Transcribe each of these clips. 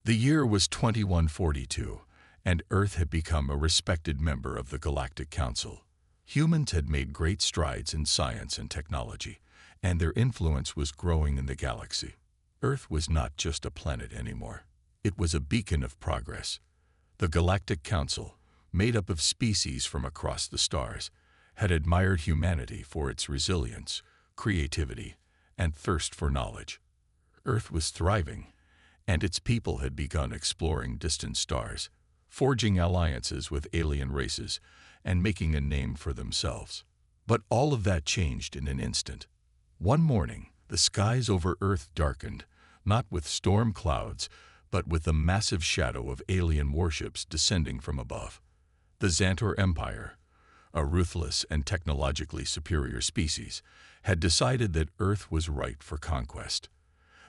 The year was 2142, and Earth had become a respected member of the Galactic Council. Humans had made great strides in science and technology, and their influence was growing in the galaxy. Earth was not just a planet anymore. It was a beacon of progress. The Galactic Council, made up of species from across the stars, had admired humanity for its resilience, creativity, and thirst for knowledge. Earth was thriving, and its people had begun exploring distant stars, forging alliances with alien races, and making a name for themselves. But all of that changed in an instant. One morning, the skies over Earth darkened, not with storm clouds, but with the massive shadow of alien warships descending from above. The Xantor Empire, a ruthless and technologically superior species, had decided that Earth was ripe for conquest.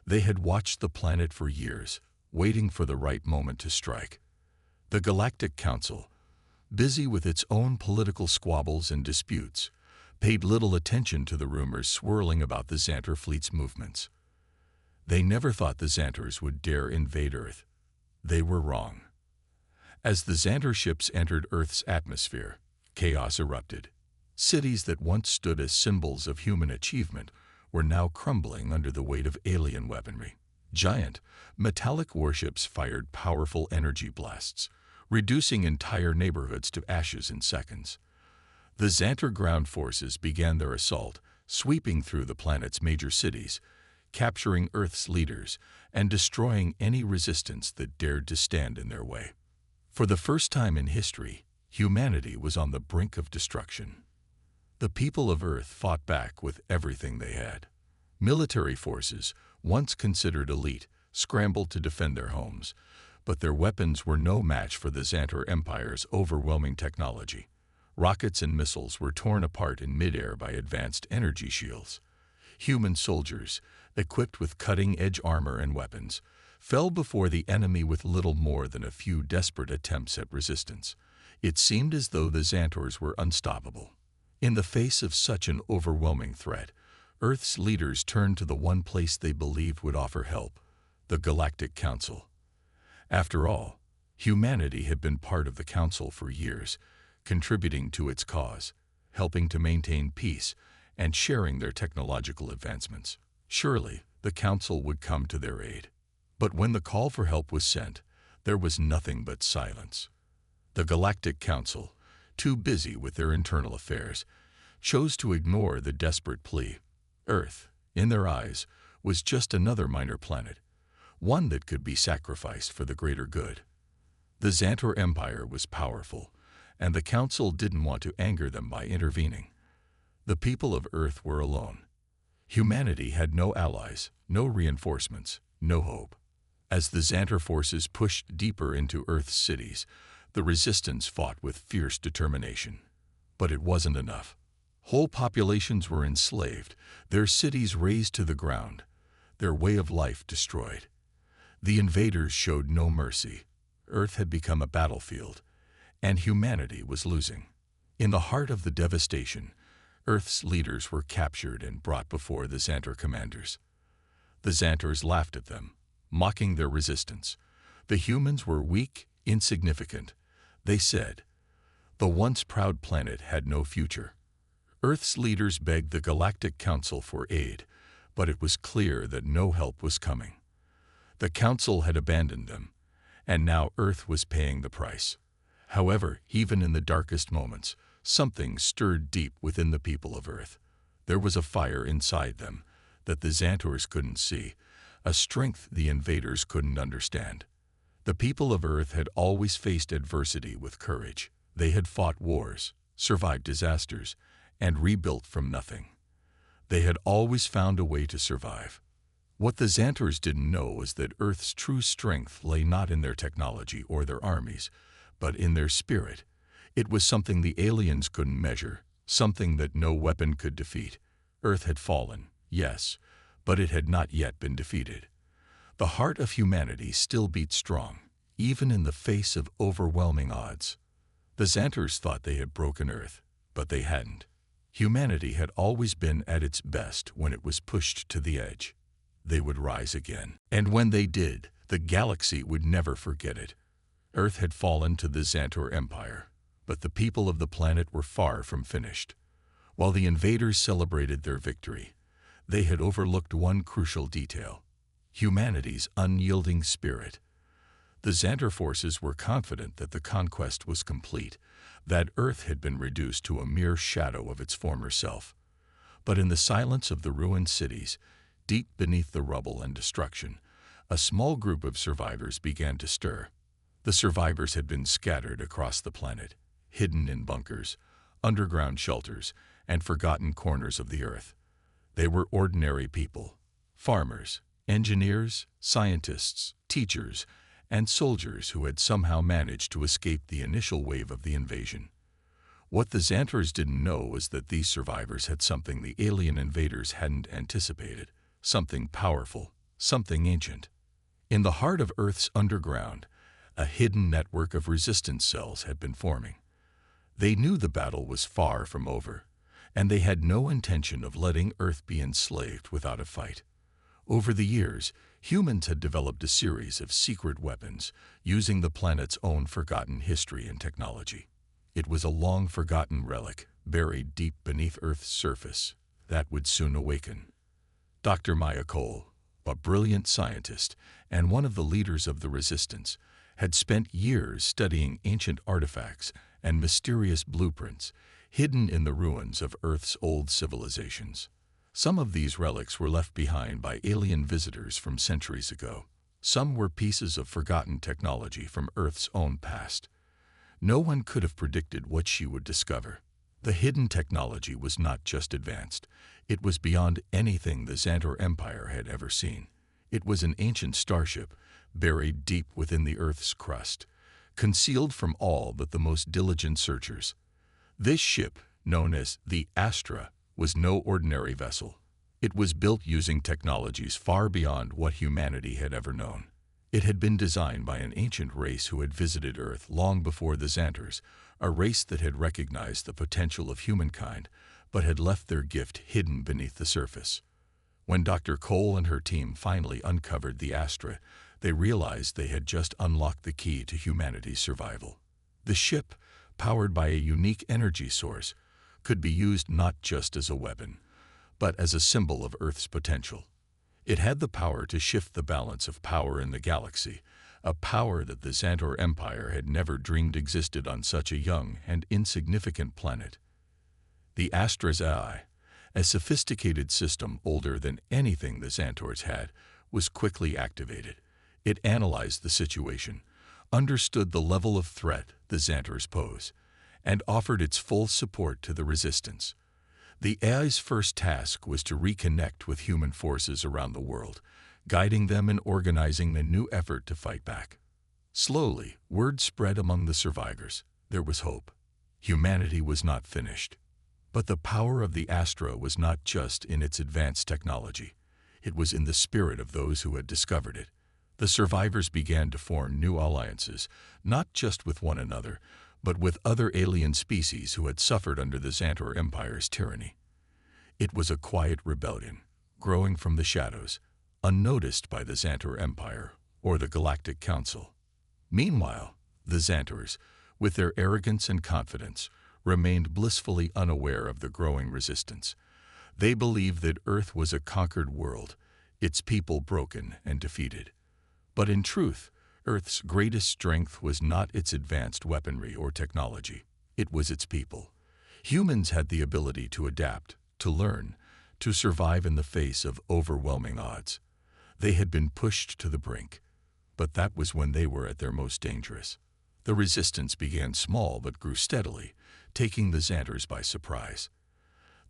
They had watched the planet for years, waiting for the right moment to strike. The Galactic Council, busy with its own political squabbles and disputes, paid little attention to the rumors swirling about the Xantor fleet's movements. They never thought the Xantors would dare invade Earth. They were wrong. As the Xantor ships entered Earth's atmosphere, chaos erupted. Cities that once stood as symbols of human achievement were now crumbling under the weight of alien weaponry. Giant, metallic warships fired powerful energy blasts, reducing entire neighborhoods to ashes in seconds. The Xantor ground forces began their assault, sweeping through the planet's major cities, capturing Earth's leaders and destroying any resistance that dared to stand in their way. For the first time in history, humanity was on the brink of destruction. The people of Earth fought back with everything they had. Military forces, once considered elite, scrambled to defend their homes, but their weapons were no match for the Xantor Empire's overwhelming technology. Rockets and missiles were torn apart in midair by advanced energy shields. Human soldiers, equipped with cutting-edge armor and weapons, fell before the enemy with little more than a few desperate attempts at resistance. It seemed as though the Xantors were unstoppable. In the face of such an overwhelming threat, Earth's leaders turned to the one place they believed would offer help, the Galactic Council. After all, humanity had been part of the Council for years, contributing to its cause, helping to maintain peace, and sharing their technological advancements. Surely, the Council would come to their aid. But when the call for help was sent, there was nothing but silence. The Galactic Council, too busy with their internal affairs, chose to ignore the desperate plea. Earth, in their eyes, was just another minor planet, one that could be sacrificed for the greater good. The Xantor Empire was powerful, and the Council didn't want to anger them by intervening. The people of Earth were alone. Humanity had no allies, no reinforcements, no hope. As the Xantor forces pushed deeper into Earth's cities, the resistance fought with fierce determination. But it wasn't enough. Whole populations were enslaved, their cities razed to the ground, their way of life destroyed. The invaders showed no mercy. Earth had become a battlefield, and humanity was losing. In the heart of the devastation, Earth's leaders were captured and brought before the Xantor commanders. The Xantors laughed at them, mocking their resistance. The humans were weak, insignificant. They said, the once proud planet had no future. Earth's leaders begged the Galactic Council for aid, but it was clear that no help was coming. The Council had abandoned them, and now Earth was paying the price. However, even in the darkest moments, something stirred deep within the people of Earth. There was a fire inside them that the Xantors couldn't see, a strength the invaders couldn't understand. The people of Earth had always faced adversity with courage. They had fought wars, survived disasters, and rebuilt from nothing. They had always found a way to survive. What the Xantors didn't know was that Earth's true strength lay not in their technology or their armies, but in their spirit. It was something the aliens couldn't measure, something that no weapon could defeat. Earth had fallen, yes, but it had not yet been defeated. The heart of humanity still beat strong, even in the face of overwhelming odds. The Xantors thought they had broken Earth, but they hadn't. Humanity had always been at its best when it was pushed to the edge. They would rise again. And when they did, The galaxy would never forget it. Earth had fallen to the Xantor Empire, but the people of the planet were far from finished. While the invaders celebrated their victory, they had overlooked one crucial detail: humanity's unyielding spirit. The Xantor forces were confident that the conquest was complete, that Earth had been reduced to a mere shadow of its former self. But in the silence of the ruined cities, deep beneath the rubble and destruction, a small group of survivors began to stir. The survivors had been scattered across the planet, hidden in bunkers, underground shelters, and forgotten corners of the Earth. They were ordinary people: farmers, engineers, scientists, teachers, and soldiers who had somehow managed to escape the initial wave of the invasion. What the Xantors didn't know was that these survivors had something the alien invaders hadn't anticipated, something powerful, something ancient. In the heart of Earth's underground, a hidden network of resistance cells had been forming. They knew the battle was far from over, and they had no intention of letting Earth be enslaved without a fight. Over the years, humans had developed a series of secret weapons using the planet's own forgotten history and technology. It was a long-forgotten relic buried deep beneath Earth's surface that would soon awaken. Dr. Maya Cole, a brilliant scientist and one of the leaders of the resistance, had spent years studying ancient artifacts and mysterious blueprints hidden in the ruins of Earth's old civilizations. Some of these relics were left behind by alien visitors from centuries ago. Some were pieces of forgotten technology from Earth's own past. No one could have predicted what she would discover. The hidden technology was not just advanced. It was beyond anything the Xantor Empire had ever seen. It was an ancient starship, buried deep within the Earth's crust, concealed from all but the most diligent searchers. This ship, known as the Astra, was no ordinary vessel. It was built using technologies far beyond what humanity had ever known. It had been designed by an ancient race who had visited Earth long before the Xantors, a race that had recognized the potential of humankind, but had left their gift hidden beneath the surface. When Dr. Cole and her team finally uncovered the Astra, they realized they had just unlocked the key to humanity's survival. The ship, powered by a unique energy source, could be used not just as a weapon, but as a symbol of Earth's potential. It had the power to shift the balance of power in the galaxy, a power that the Xantor Empire had never dreamed existed on such a young and insignificant planet. The Astra's AI, a sophisticated system older than anything the Xantors had, was quickly activated. It analyzed the situation, understood the level of threat the Xantors pose, and offered its full support to the resistance. The AI's first task was to reconnect with human forces around the world, guiding them in organizing a new effort to fight back. Slowly, word spread among the survivors. There was hope. Humanity was not finished. But the power of the Astra was not just in its advanced technology. It was in the spirit of those who had discovered it. The survivors began to form new alliances, not just with one another, but with other alien species who had suffered under the Xantor Empire's tyranny. It was a quiet rebellion, growing from the shadows, unnoticed by the Xantor Empire or the Galactic Council. Meanwhile, the Xantors, with their arrogance and confidence, remained blissfully unaware of the growing resistance. They believed that Earth was a conquered world, its people broken and defeated. But in truth, Earth's greatest strength was not its advanced weaponry or technology. It was its people. Humans had the ability to adapt, to learn, to survive in the face of overwhelming odds. They had been pushed to the brink, but that was when they were at their most dangerous. The resistance began small but grew steadily, taking the Xantors by surprise.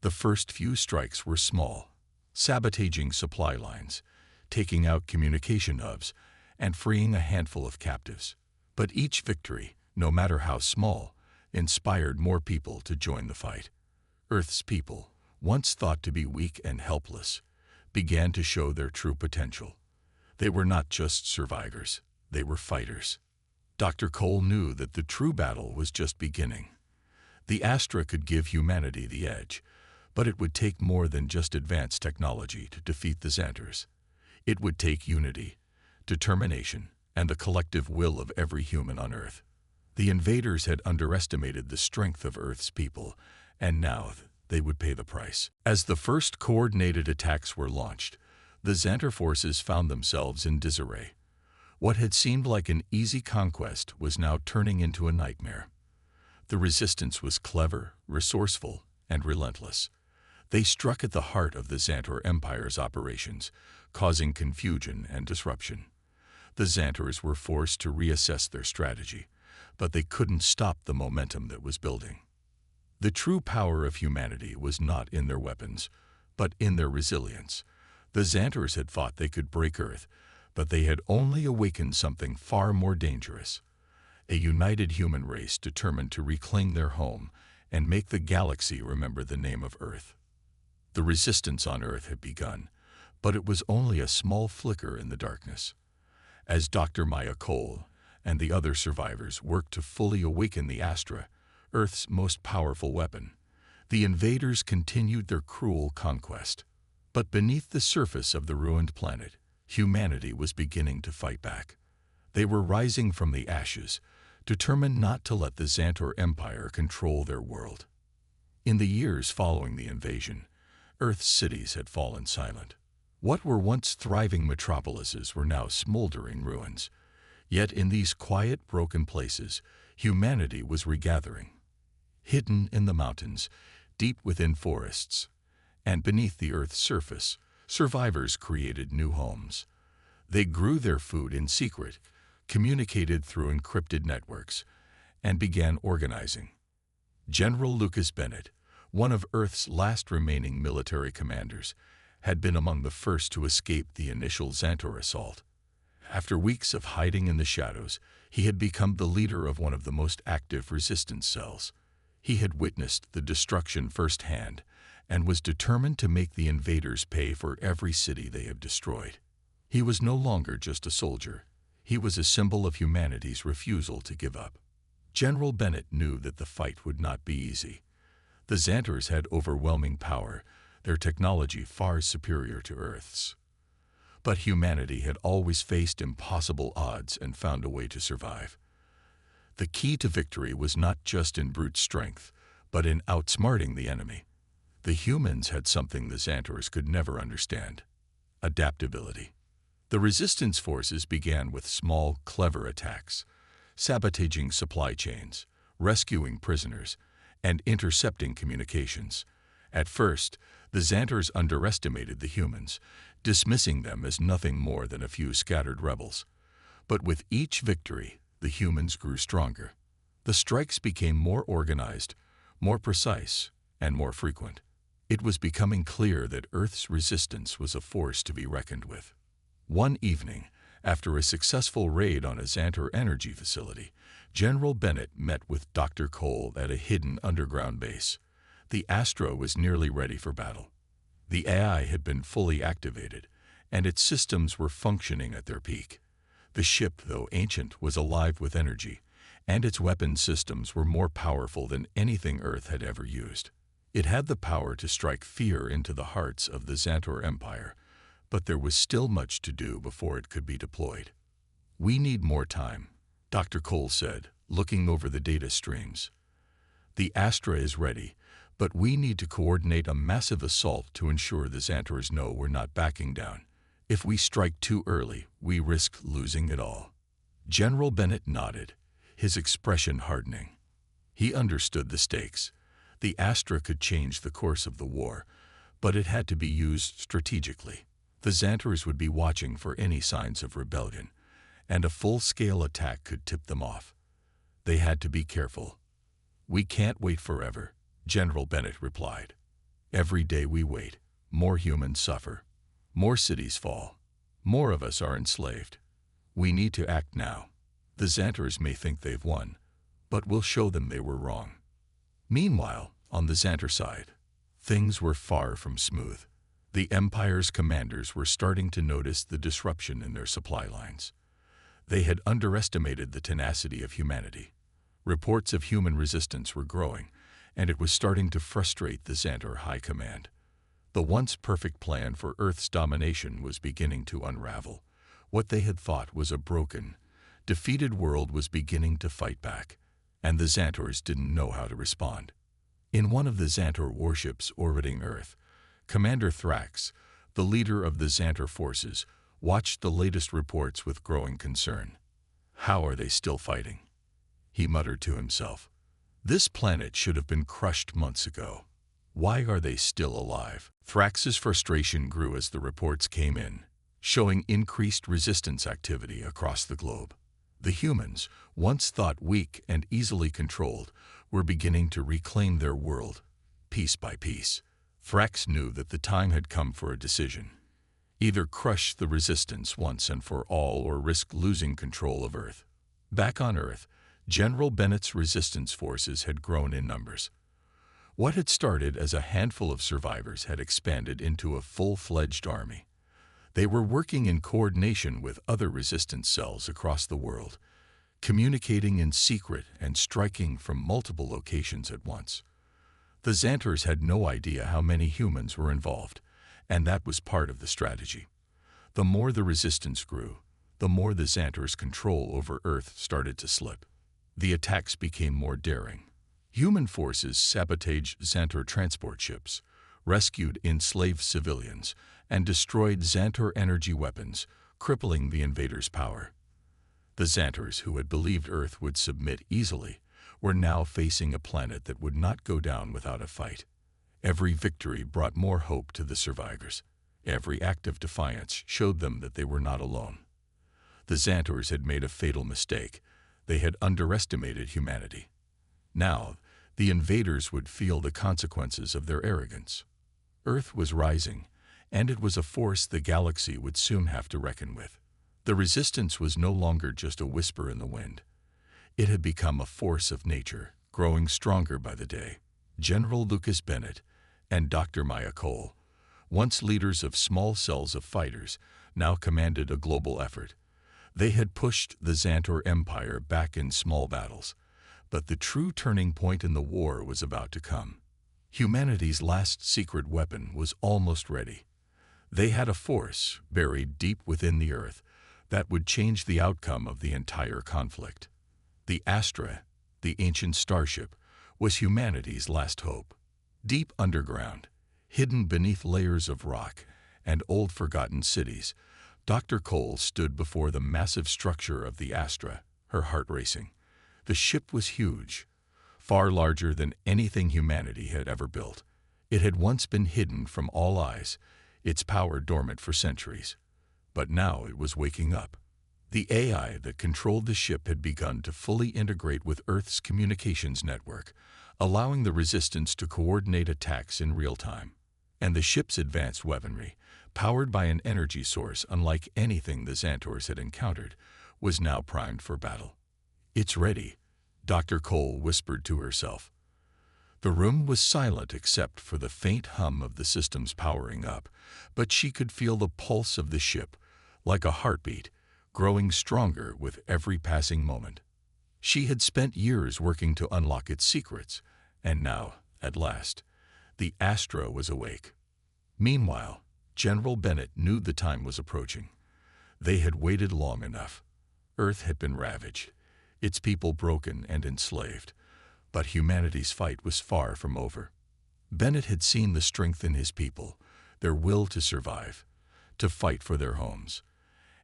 The first few strikes were small, sabotaging supply lines, taking out communication hubs, and freeing a handful of captives. But each victory, no matter how small, inspired more people to join the fight. Earth's people, once thought to be weak and helpless, began to show their true potential. They were not just survivors, they were fighters. Dr. Cole knew that the true battle was just beginning. The Astra could give humanity the edge, but it would take more than just advanced technology to defeat the Xantors. It would take unity, determination, and the collective will of every human on Earth. The invaders had underestimated the strength of Earth's people, and now they would pay the price. As the first coordinated attacks were launched, the Xantar forces found themselves in disarray. What had seemed like an easy conquest was now turning into a nightmare. The resistance was clever, resourceful, and relentless. They struck at the heart of the Xantar Empire's operations, causing confusion and disruption. The Xantars were forced to reassess their strategy, but they couldn't stop the momentum that was building. The true power of humanity was not in their weapons, but in their resilience. The Xantars had thought they could break Earth, but they had only awakened something far more dangerous. A united human race determined to reclaim their home and make the galaxy remember the name of Earth. The resistance on Earth had begun, but it was only a small flicker in the darkness. As Dr. Maya Cole and the other survivors worked to fully awaken the Astra, Earth's most powerful weapon, the invaders continued their cruel conquest. But beneath the surface of the ruined planet, humanity was beginning to fight back. They were rising from the ashes, determined not to let the Xantar Empire control their world. In the years following the invasion, Earth's cities had fallen silent. What were once thriving metropolises were now smoldering ruins. Yet in these quiet, broken places, humanity was regathering. Hidden in the mountains, deep within forests, and beneath the Earth's surface, survivors created new homes. They grew their food in secret, communicated through encrypted networks, and began organizing. General Lucas Bennett, one of Earth's last remaining military commanders, had been among the first to escape the initial Xantar assault. After weeks of hiding in the shadows, he had become the leader of one of the most active resistance cells. He had witnessed the destruction firsthand and was determined to make the invaders pay for every city they had destroyed. He was no longer just a soldier. He was a symbol of humanity's refusal to give up. General Bennett knew that the fight would not be easy. The Xantars had overwhelming power, their technology far superior to Earth's. But humanity had always faced impossible odds and found a way to survive. The key to victory was not just in brute strength, but in outsmarting the enemy. The humans had something the Xantars could never understand: adaptability. The resistance forces began with small, clever attacks, sabotaging supply chains, rescuing prisoners, and intercepting communications. At first, the Xantars underestimated the humans, dismissing them as nothing more than a few scattered rebels. But with each victory, the humans grew stronger. The strikes became more organized, more precise, and more frequent. It was becoming clear that Earth's resistance was a force to be reckoned with. One evening, after a successful raid on a Xantar energy facility, General Bennett met with Dr. Cole at a hidden underground base. The Astra was nearly ready for battle. The AI had been fully activated, and its systems were functioning at their peak. The ship, though ancient, was alive with energy, and its weapon systems were more powerful than anything Earth had ever used. It had the power to strike fear into the hearts of the Xantar Empire, but there was still much to do before it could be deployed. "We need more time," Dr. Cole said, looking over the data streams. "The Astra is ready, but we need to coordinate a massive assault to ensure the Xantars know we're not backing down. If we strike too early, we risk losing it all." General Bennett nodded, his expression hardening. He understood the stakes. The Astra could change the course of the war, but it had to be used strategically. The Xantars would be watching for any signs of rebellion, and a full-scale attack could tip them off. They had to be careful. "We can't wait forever," General Bennett replied. "Every day we wait, more humans suffer. More cities fall. More of us are enslaved. We need to act now. The Xantars may think they've won, but we'll show them they were wrong." Meanwhile, on the Xantar side, things were far from smooth. The Empire's commanders were starting to notice the disruption in their supply lines. They had underestimated the tenacity of humanity. Reports of human resistance were growing, and it was starting to frustrate the Xantar High Command. The once perfect plan for Earth's domination was beginning to unravel. What they had thought was a broken, defeated world was beginning to fight back, and the Xantors didn't know how to respond. In one of the Xantor warships orbiting Earth, Commander Thrax, the leader of the Xantor forces, watched the latest reports with growing concern. "How are they still fighting?" he muttered to himself. "This planet should have been crushed months ago. Why are they still alive?" Thrax's frustration grew as the reports came in, showing increased resistance activity across the globe. The humans, once thought weak and easily controlled, were beginning to reclaim their world, piece by piece. Thrax knew that the time had come for a decision. Either crush the resistance once and for all or risk losing control of Earth. Back on Earth, General Bennett's resistance forces had grown in numbers. What had started as a handful of survivors had expanded into a full-fledged army. They were working in coordination with other resistance cells across the world, communicating in secret and striking from multiple locations at once. The Xantors had no idea how many humans were involved, and that was part of the strategy. The more the resistance grew, the more the Xantors' control over Earth started to slip. The attacks became more daring. Human forces sabotaged Xantor transport ships, rescued enslaved civilians, and destroyed Xantor energy weapons, crippling the invaders' power. The Xantors, who had believed Earth would submit easily, were now facing a planet that would not go down without a fight. Every victory brought more hope to the survivors. Every act of defiance showed them that they were not alone. The Xantors had made a fatal mistake. They had underestimated humanity. Now, the invaders would feel the consequences of their arrogance. Earth was rising, and it was a force the galaxy would soon have to reckon with. The resistance was no longer just a whisper in the wind. It had become a force of nature, growing stronger by the day. General Lucas Bennett and Dr. Maya Cole, once leaders of small cells of fighters, now commanded a global effort. They had pushed the Xantor Empire back in small battles, but the true turning point in the war was about to come. Humanity's last secret weapon was almost ready. They had a force buried deep within the Earth that would change the outcome of the entire conflict. The Astra, the ancient starship, was humanity's last hope. Deep underground, hidden beneath layers of rock and old forgotten cities, Dr. Cole stood before the massive structure of the Astra, her heart racing. The ship was huge, far larger than anything humanity had ever built. It had once been hidden from all eyes, its power dormant for centuries. But now it was waking up. The AI that controlled the ship had begun to fully integrate with Earth's communications network, allowing the resistance to coordinate attacks in real time. And the ship's advanced weaponry, powered by an energy source unlike anything the Xantors had encountered, was now primed for battle. "It's ready," Dr. Cole whispered to herself. The room was silent except for the faint hum of the systems powering up, but she could feel the pulse of the ship, like a heartbeat, growing stronger with every passing moment. She had spent years working to unlock its secrets, and now, at last, the Astra was awake. Meanwhile, General Bennett knew the time was approaching. They had waited long enough. Earth had been ravaged, its people broken and enslaved, but humanity's fight was far from over. Bennett had seen the strength in his people, their will to survive, to fight for their homes.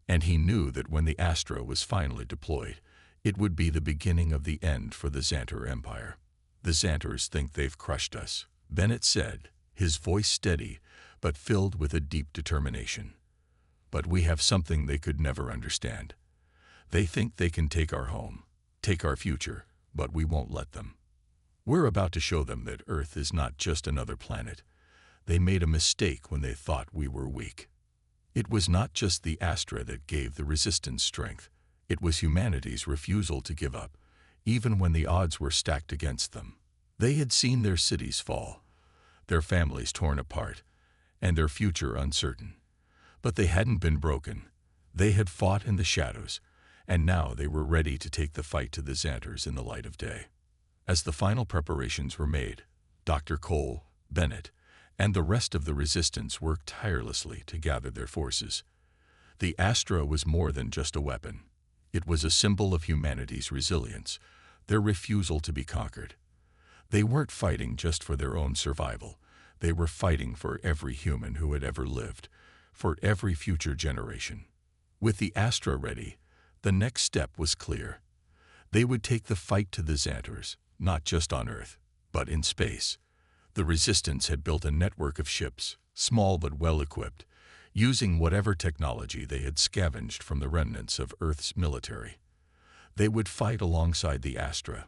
And he knew that when the Astra was finally deployed, it would be the beginning of the end for the Xantor Empire. "The Xantors think they've crushed us," Bennett said, his voice steady but filled with a deep determination. "But we have something they could never understand. They think they can take our home, take our future, but we won't let them. We're about to show them that Earth is not just another planet. They made a mistake when they thought we were weak." It was not just the Astra that gave the resistance strength. It was humanity's refusal to give up, even when the odds were stacked against them. They had seen their cities fall, their families torn apart, and their future uncertain. But they hadn't been broken. They had fought in the shadows, and now they were ready to take the fight to the Xantors in the light of day. As the final preparations were made, Dr. Cole, Bennett, and the rest of the resistance worked tirelessly to gather their forces. The Astra was more than just a weapon. It was a symbol of humanity's resilience, their refusal to be conquered. They weren't fighting just for their own survival. They were fighting for every human who had ever lived, for every future generation. With the Astra ready, the next step was clear. They would take the fight to the Xanters, not just on Earth, but in space. The Resistance had built a network of ships, small but well-equipped, using whatever technology they had scavenged from the remnants of Earth's military. They would fight alongside the Astra,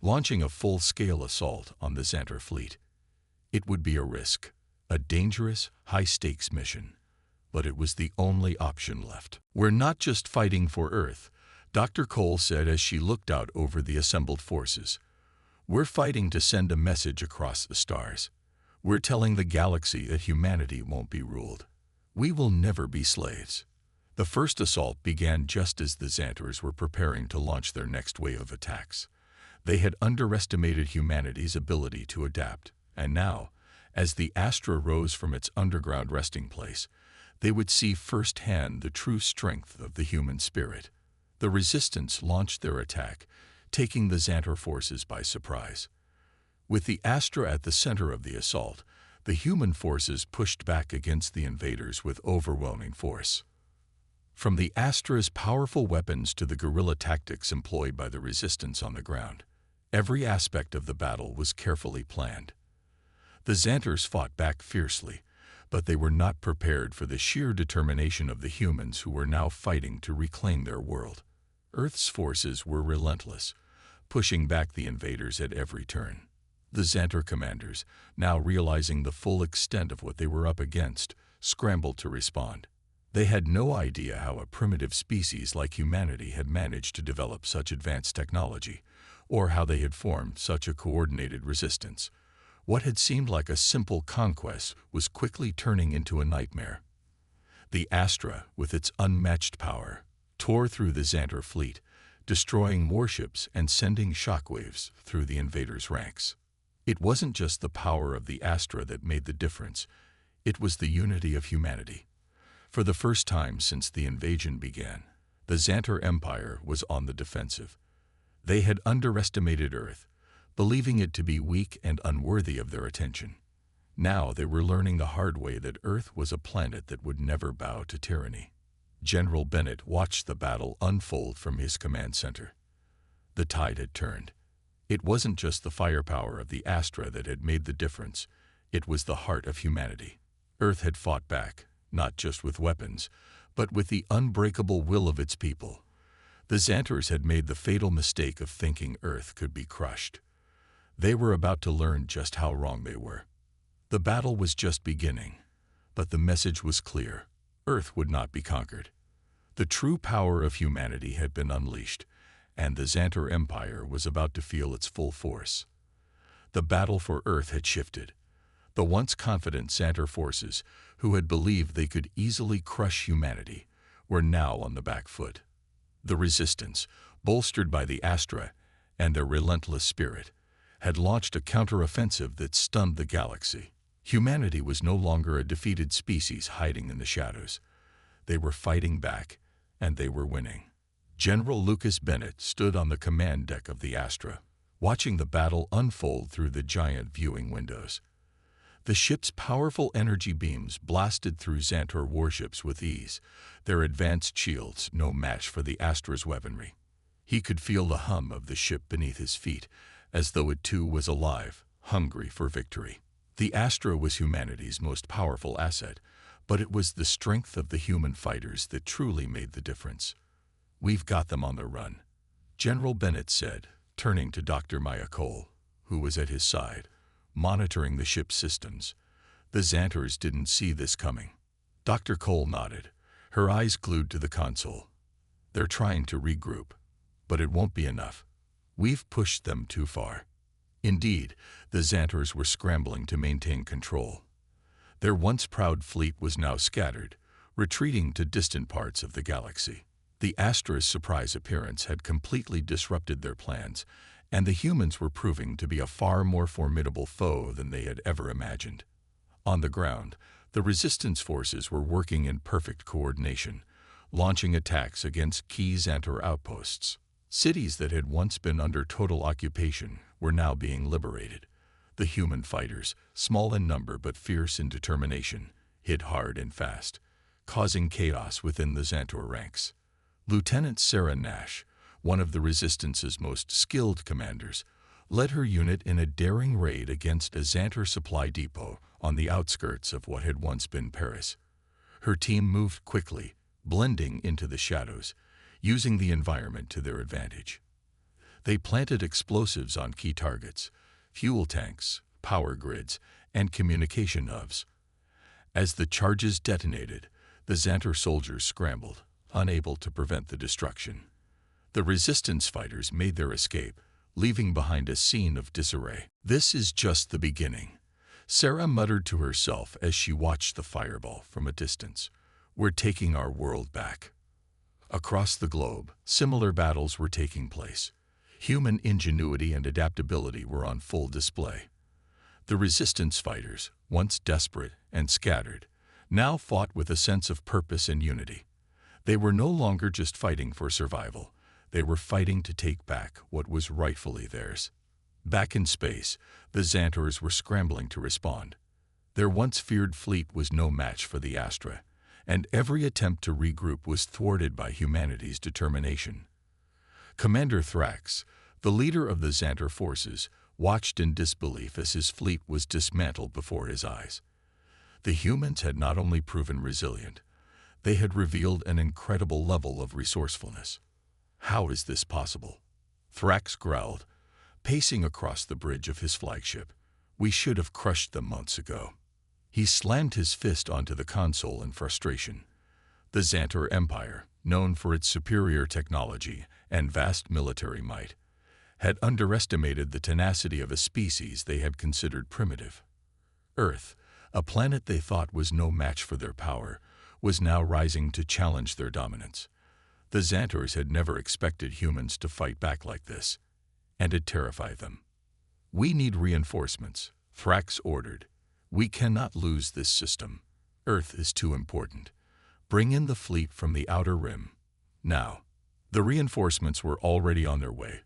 launching a full-scale assault on the Xanter fleet. It would be a risk, a dangerous, high-stakes mission, but it was the only option left. "We're not just fighting for Earth," Dr. Cole said as she looked out over the assembled forces. "We're fighting to send a message across the stars. We're telling the galaxy that humanity won't be ruled. We will never be slaves." The first assault began just as the Xanters were preparing to launch their next wave of attacks. They had underestimated humanity's ability to adapt, and now, as the Astra rose from its underground resting place, they would see firsthand the true strength of the human spirit. The Resistance launched their attack, taking the Xanter forces by surprise. With the Astra at the center of the assault, the human forces pushed back against the invaders with overwhelming force. From the Astra's powerful weapons to the guerrilla tactics employed by the Resistance on the ground, every aspect of the battle was carefully planned. The Xanters fought back fiercely, but they were not prepared for the sheer determination of the humans who were now fighting to reclaim their world. Earth's forces were relentless, pushing back the invaders at every turn. The Xanter commanders, now realizing the full extent of what they were up against, scrambled to respond. They had no idea how a primitive species like humanity had managed to develop such advanced technology, or how they had formed such a coordinated resistance. What had seemed like a simple conquest was quickly turning into a nightmare. The Astra, with its unmatched power, tore through the Xanter fleet, destroying warships and sending shockwaves through the invaders' ranks. It wasn't just the power of the Astra that made the difference, it was the unity of humanity. For the first time since the invasion began, the Xanter Empire was on the defensive. They had underestimated Earth, believing it to be weak and unworthy of their attention. Now they were learning the hard way that Earth was a planet that would never bow to tyranny. General Bennett watched the battle unfold from his command center. The tide had turned. It wasn't just the firepower of the Astra that had made the difference, it was the heart of humanity. Earth had fought back, not just with weapons, but with the unbreakable will of its people. The Xanters had made the fatal mistake of thinking Earth could be crushed. They were about to learn just how wrong they were. The battle was just beginning, but the message was clear. Earth would not be conquered. The true power of humanity had been unleashed, and the Xanter Empire was about to feel its full force. The battle for Earth had shifted. The once confident Xanter forces, who had believed they could easily crush humanity, were now on the back foot. The Resistance, bolstered by the Astra and their relentless spirit, had launched a counteroffensive that stunned the galaxy. Humanity was no longer a defeated species hiding in the shadows. They were fighting back, and they were winning. General Lucas Bennett stood on the command deck of the Astra, watching the battle unfold through the giant viewing windows. The ship's powerful energy beams blasted through Xanter warships with ease, their advanced shields no match for the Astra's weaponry. He could feel the hum of the ship beneath his feet, as though it too was alive, hungry for victory. The Astra was humanity's most powerful asset, but it was the strength of the human fighters that truly made the difference. "We've got them on the run," General Bennett said, turning to Dr. Maya Cole, who was at his side, monitoring the ship's systems. The Xanters didn't see this coming. Dr. Cole nodded, her eyes glued to the console. "They're trying to regroup, but it won't be enough. We've pushed them too far." Indeed, the Xanters were scrambling to maintain control. Their once proud fleet was now scattered, retreating to distant parts of the galaxy. The Astra's surprise appearance had completely disrupted their plans, and the humans were proving to be a far more formidable foe than they had ever imagined. On the ground, the Resistance forces were working in perfect coordination, launching attacks against key Xantor outposts. Cities that had once been under total occupation were now being liberated. The human fighters, small in number but fierce in determination, hit hard and fast, causing chaos within the Xantor ranks. Lieutenant Sarah Nash, one of the Resistance's most skilled commanders, led her unit in a daring raid against a Xantor supply depot on the outskirts of what had once been Paris. Her team moved quickly, blending into the shadows, using the environment to their advantage. They planted explosives on key targets, fuel tanks, power grids, and communication hubs. As the charges detonated, the Xantor soldiers scrambled, unable to prevent the destruction. The Resistance fighters made their escape, leaving behind a scene of disarray. "This is just the beginning," Sarah muttered to herself as she watched the fireball from a distance. "We're taking our world back." Across the globe, similar battles were taking place. Human ingenuity and adaptability were on full display. The Resistance fighters, once desperate and scattered, now fought with a sense of purpose and unity. They were no longer just fighting for survival. They were fighting to take back what was rightfully theirs. Back in space, the Xantors were scrambling to respond. Their once feared fleet was no match for the Astra, and every attempt to regroup was thwarted by humanity's determination. Commander Thrax, the leader of the Xantor forces, watched in disbelief as his fleet was dismantled before his eyes. The humans had not only proven resilient, they had revealed an incredible level of resourcefulness. "How is this possible?" Thrax growled, pacing across the bridge of his flagship. "We should have crushed them months ago." He slammed his fist onto the console in frustration. The Xantor Empire, known for its superior technology and vast military might, had underestimated the tenacity of a species they had considered primitive. Earth, a planet they thought was no match for their power, was now rising to challenge their dominance. The Xantors had never expected humans to fight back like this, and it terrified them. "We need reinforcements," Thrax ordered. "We cannot lose this system. Earth is too important. Bring in the fleet from the Outer Rim. Now." The reinforcements were already on their way,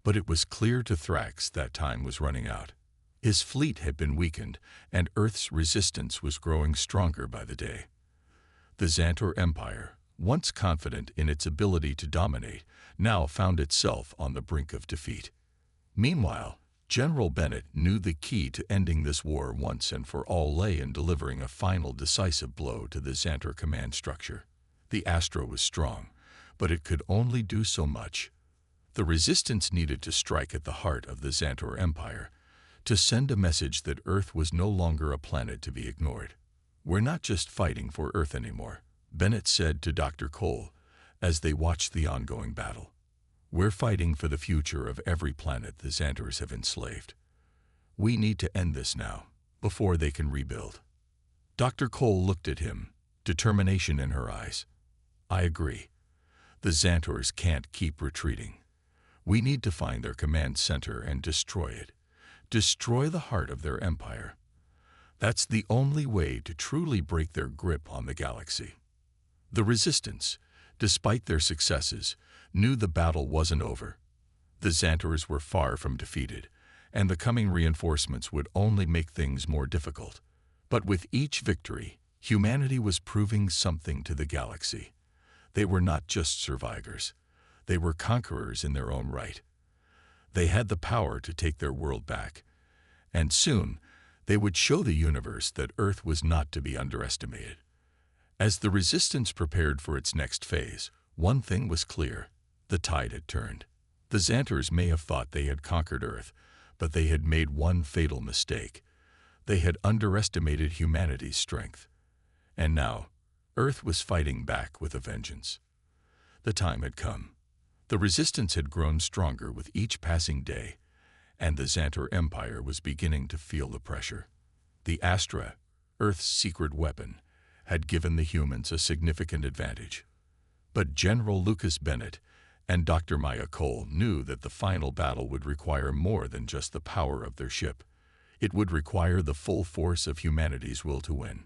but it was clear to Thrax that time was running out. His fleet had been weakened, and Earth's resistance was growing stronger by the day. The Xantor Empire, once confident in its ability to dominate, now found itself on the brink of defeat. Meanwhile, General Bennett knew the key to ending this war once and for all lay in delivering a final decisive blow to the Xantor command structure. The Astra was strong, but it could only do so much. The Resistance needed to strike at the heart of the Xantor Empire, to send a message that Earth was no longer a planet to be ignored. "We're not just fighting for Earth anymore," Bennett said to Dr. Cole as they watched the ongoing battle. "We're fighting for the future of every planet the Xantors have enslaved. We need to end this now, before they can rebuild." Dr. Cole looked at him, determination in her eyes. "I agree. The Xantors can't keep retreating. We need to find their command center and destroy it. Destroy the heart of their empire. That's the only way to truly break their grip on the galaxy." The Resistance, despite their successes, knew the battle wasn't over. The Xantors were far from defeated, and the coming reinforcements would only make things more difficult. But with each victory, humanity was proving something to the galaxy. They were not just survivors. They were conquerors in their own right. They had the power to take their world back, and soon they would show the universe that Earth was not to be underestimated. As the Resistance prepared for its next phase, one thing was clear: the tide had turned. The Xantors may have thought they had conquered Earth, but they had made one fatal mistake. They had underestimated humanity's strength. And now, Earth was fighting back with a vengeance. The time had come. The Resistance had grown stronger with each passing day, and the Xantor Empire was beginning to feel the pressure. The Astra, Earth's secret weapon, had given the humans a significant advantage. But General Lucas Bennett and Dr. Maya Cole knew that the final battle would require more than just the power of their ship. It would require the full force of humanity's will to win.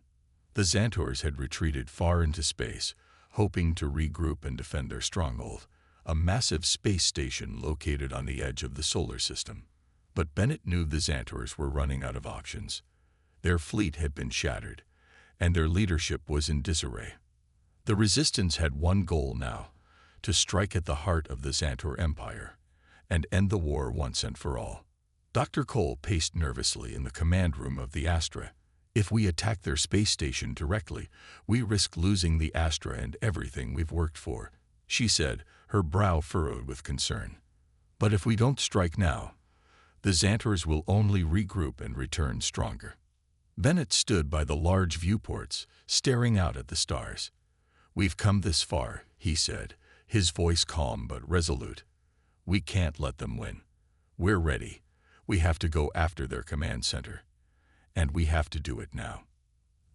The Xantors had retreated far into space, hoping to regroup and defend their stronghold, a massive space station located on the edge of the solar system. But Bennett knew the Xantors were running out of options. Their fleet had been shattered, and their leadership was in disarray. The Resistance had one goal now: to strike at the heart of the Xantor Empire and end the war once and for all. Dr. Cole paced nervously in the command room of the Astra. If we attack their space station directly, we risk losing the Astra and everything we've worked for, she said, her brow furrowed with concern. But if we don't strike now, the Xantors will only regroup and return stronger. Bennett stood by the large viewports, staring out at the stars. We've come this far, he said, his voice calm but resolute. We can't let them win. We're ready. We have to go after their command center. And we have to do it now.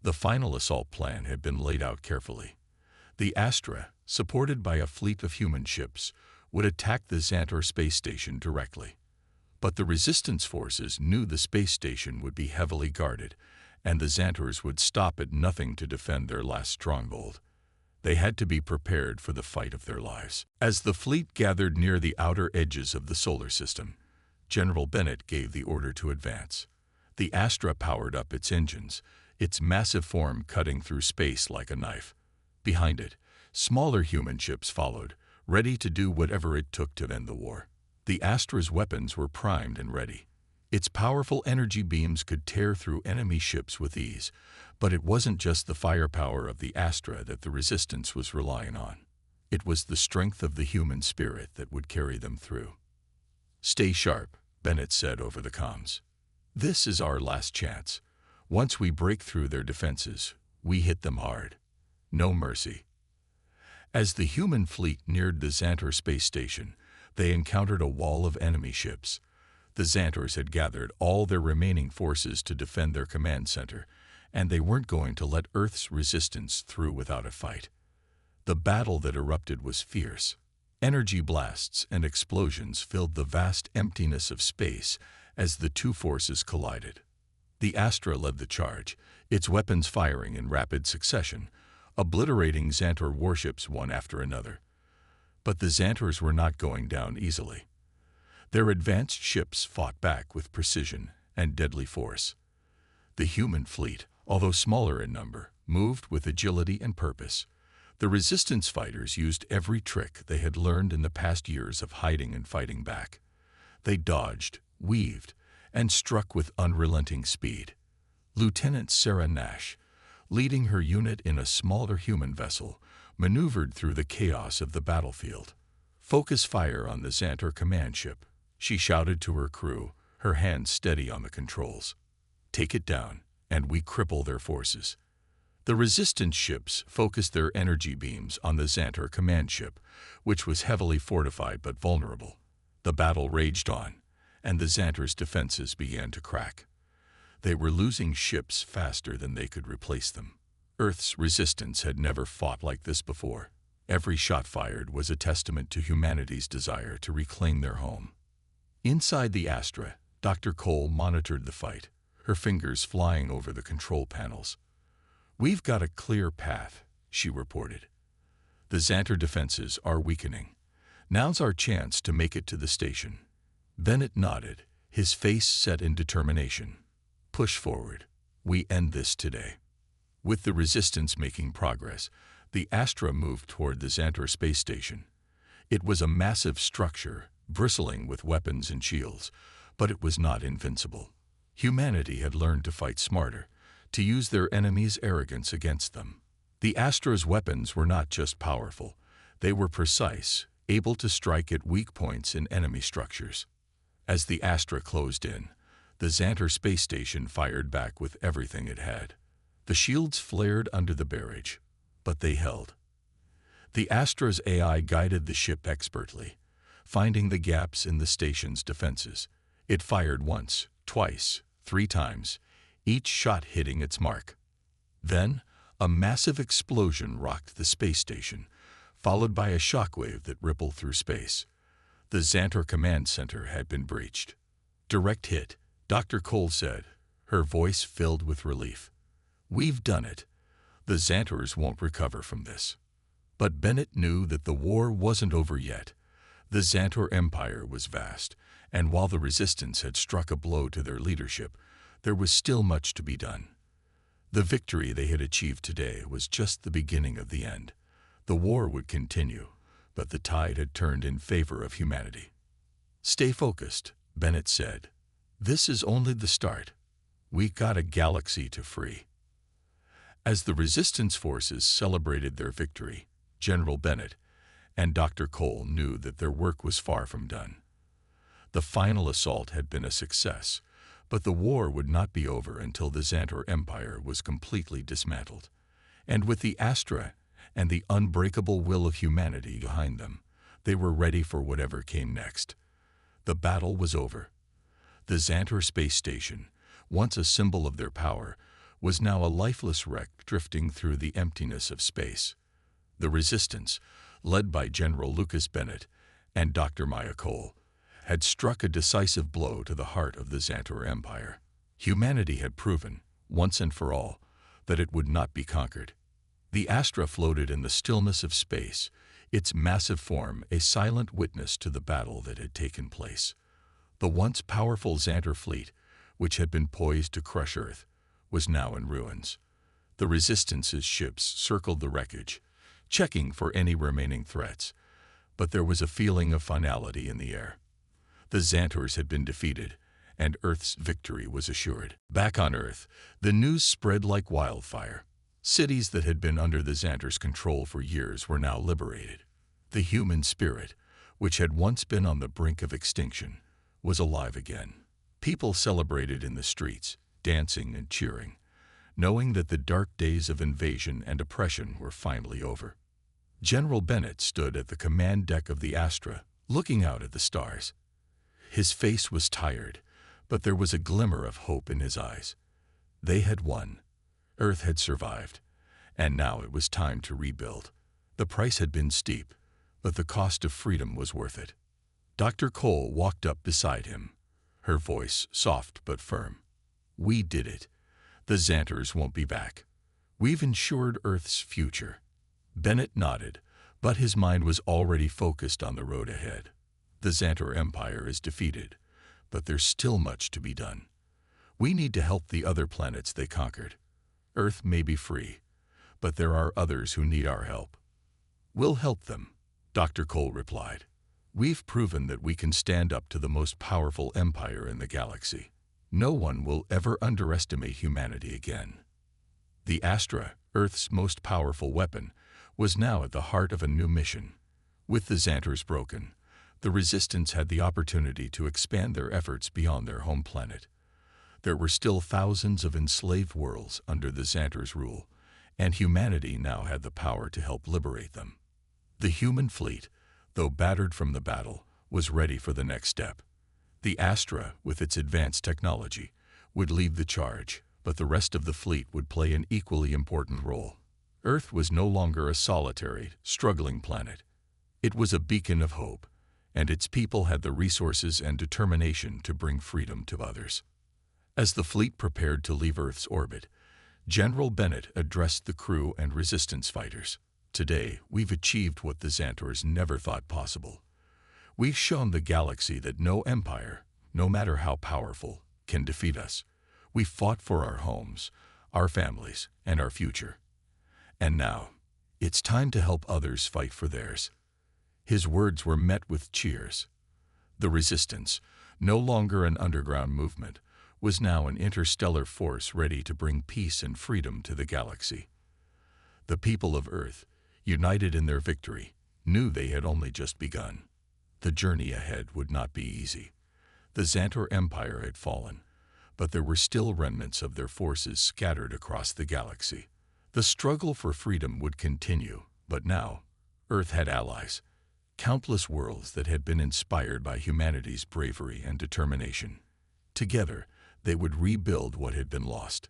The final assault plan had been laid out carefully. The Astra, supported by a fleet of human ships, would attack the Xantor space station directly. But the Resistance forces knew the space station would be heavily guarded, and the Xantors would stop at nothing to defend their last stronghold. They had to be prepared for the fight of their lives. As the fleet gathered near the outer edges of the solar system, General Bennett gave the order to advance. The Astra powered up its engines, its massive form cutting through space like a knife. Behind it, smaller human ships followed, ready to do whatever it took to end the war. The Astra's weapons were primed and ready. Its powerful energy beams could tear through enemy ships with ease, but it wasn't just the firepower of the Astra that the Resistance was relying on. It was the strength of the human spirit that would carry them through. Stay sharp, Bennett said over the comms. This is our last chance. Once we break through their defenses, we hit them hard. No mercy. As the human fleet neared the Xantor space station, they encountered a wall of enemy ships. The Xantors had gathered all their remaining forces to defend their command center, and they weren't going to let Earth's Resistance through without a fight. The battle that erupted was fierce. Energy blasts and explosions filled the vast emptiness of space as the two forces collided. The Astra led the charge, its weapons firing in rapid succession, obliterating Xantor warships one after another. But the Xantors were not going down easily. Their advanced ships fought back with precision and deadly force. The human fleet, although smaller in number, moved with agility and purpose. The Resistance fighters used every trick they had learned in the past years of hiding and fighting back. They dodged, weaved, and struck with unrelenting speed. Lieutenant Sarah Nash, leading her unit in a smaller human vessel, maneuvered through the chaos of the battlefield. Focus fire on the Xantor command ship, she shouted to her crew, her hands steady on the controls. Take it down, and we cripple their forces. The Resistance ships focused their energy beams on the Xantor command ship, which was heavily fortified but vulnerable. The battle raged on, and the Xantor's defenses began to crack. They were losing ships faster than they could replace them. Earth's Resistance had never fought like this before. Every shot fired was a testament to humanity's desire to reclaim their home. Inside the Astra, Dr. Cole monitored the fight, her fingers flying over the control panels. We've got a clear path, she reported. The Xantor defenses are weakening. Now's our chance to make it to the station. Bennett nodded, his face set in determination. Push forward. We end this today. With the Resistance making progress, the Astra moved toward the Xantor space station. It was a massive structure, bristling with weapons and shields, but it was not invincible. Humanity had learned to fight smarter, to use their enemies' arrogance against them. The Astra's weapons were not just powerful, they were precise, able to strike at weak points in enemy structures. As the Astra closed in, the Xantor space station fired back with everything it had. The shields flared under the barrage, but they held. The Astra's AI guided the ship expertly, finding the gaps in the station's defenses. It fired once, twice, 3 times, each shot hitting its mark. Then, a massive explosion rocked the space station, followed by a shockwave that rippled through space. The Xantor command center had been breached. Direct hit, Dr. Cole said, her voice filled with relief. We've done it. The Xantors won't recover from this. But Bennett knew that the war wasn't over yet. The Xantor Empire was vast, and while the resistance had struck a blow to their leadership, there was still much to be done. The victory they had achieved today was just the beginning of the end. The war would continue, but the tide had turned in favor of humanity. "Stay focused," Bennett said. "This is only the start. We got a galaxy to free." As the resistance forces celebrated their victory, General Bennett and Dr. Cole knew that their work was far from done. The final assault had been a success, but the war would not be over until the Xantor Empire was completely dismantled. And with the Astra and the unbreakable will of humanity behind them, they were ready for whatever came next. The battle was over. The Xantor space station, once a symbol of their power, was now a lifeless wreck drifting through the emptiness of space. The resistance, led by General Lucas Bennett and Dr. Maya Cole, had struck a decisive blow to the heart of the Xantor Empire. Humanity had proven, once and for all, that it would not be conquered. The Astra floated in the stillness of space, its massive form a silent witness to the battle that had taken place. The once powerful Xantor fleet, which had been poised to crush Earth, was now in ruins. The Resistance's ships circled the wreckage, checking for any remaining threats, but there was a feeling of finality in the air. The Xantors had been defeated, and Earth's victory was assured. Back on Earth, the news spread like wildfire. Cities that had been under the Xantors' control for years were now liberated. The human spirit, which had once been on the brink of extinction, was alive again. People celebrated in the streets, dancing and cheering, knowing that the dark days of invasion and oppression were finally over. General Bennett stood at the command deck of the Astra, looking out at the stars. His face was tired, but there was a glimmer of hope in his eyes. They had won. Earth had survived, and now it was time to rebuild. The price had been steep, but the cost of freedom was worth it. Dr. Cole walked up beside him, her voice soft but firm. "We did it. The Xantors won't be back. We've ensured Earth's future." Bennett nodded, but his mind was already focused on the road ahead. The Xantor Empire is defeated, but there's still much to be done. We need to help the other planets they conquered. Earth may be free, but there are others who need our help. "We'll help them," Dr. Cole replied. "We've proven that we can stand up to the most powerful empire in the galaxy. No one will ever underestimate humanity again." The Astra, Earth's most powerful weapon, was now at the heart of a new mission. With the Xantors broken, the Resistance had the opportunity to expand their efforts beyond their home planet. There were still thousands of enslaved worlds under the Xantors' rule, and humanity now had the power to help liberate them. The human fleet, though battered from the battle, was ready for the next step. The Astra, with its advanced technology, would lead the charge, but the rest of the fleet would play an equally important role. Earth was no longer a solitary, struggling planet. It was a beacon of hope, and its people had the resources and determination to bring freedom to others. As the fleet prepared to leave Earth's orbit, General Bennett addressed the crew and resistance fighters. "Today, we've achieved what the Xantors never thought possible. We've shown the galaxy that no empire, no matter how powerful, can defeat us. We fought for our homes, our families, and our future. And now, it's time to help others fight for theirs." His words were met with cheers. The Resistance, no longer an underground movement, was now an interstellar force ready to bring peace and freedom to the galaxy. The people of Earth, united in their victory, knew they had only just begun. The journey ahead would not be easy. The Xantor Empire had fallen, but there were still remnants of their forces scattered across the galaxy. The struggle for freedom would continue, but now, Earth had allies, countless worlds that had been inspired by humanity's bravery and determination. Together, they would rebuild what had been lost.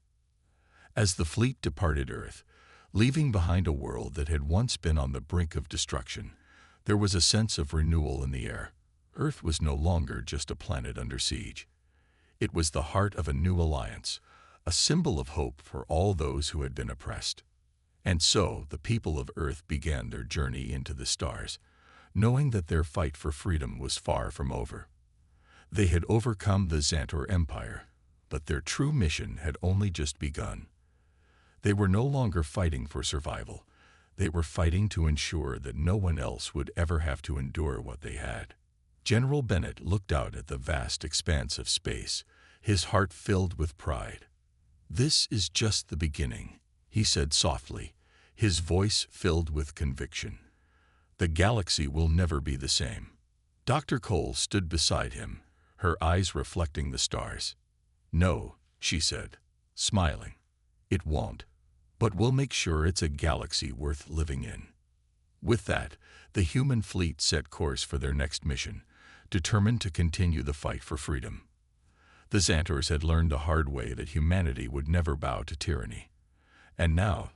As the fleet departed Earth, leaving behind a world that had once been on the brink of destruction, there was a sense of renewal in the air. Earth was no longer just a planet under siege. It was the heart of a new alliance, a symbol of hope for all those who had been oppressed. And so the people of Earth began their journey into the stars, knowing that their fight for freedom was far from over. They had overcome the Xantor Empire, but their true mission had only just begun. They were no longer fighting for survival. They were fighting to ensure that no one else would ever have to endure what they had. General Bennett looked out at the vast expanse of space, his heart filled with pride. "This is just the beginning," he said softly, his voice filled with conviction. "The galaxy will never be the same." Dr. Cole stood beside him, her eyes reflecting the stars. "No," she said, smiling. "It won't. But we'll make sure it's a galaxy worth living in." With that, the human fleet set course for their next mission, determined to continue the fight for freedom. The Xantors had learned the hard way that humanity would never bow to tyranny. And now,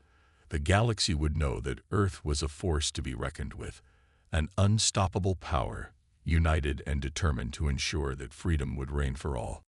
the galaxy would know that Earth was a force to be reckoned with, an unstoppable power, united and determined to ensure that freedom would reign for all.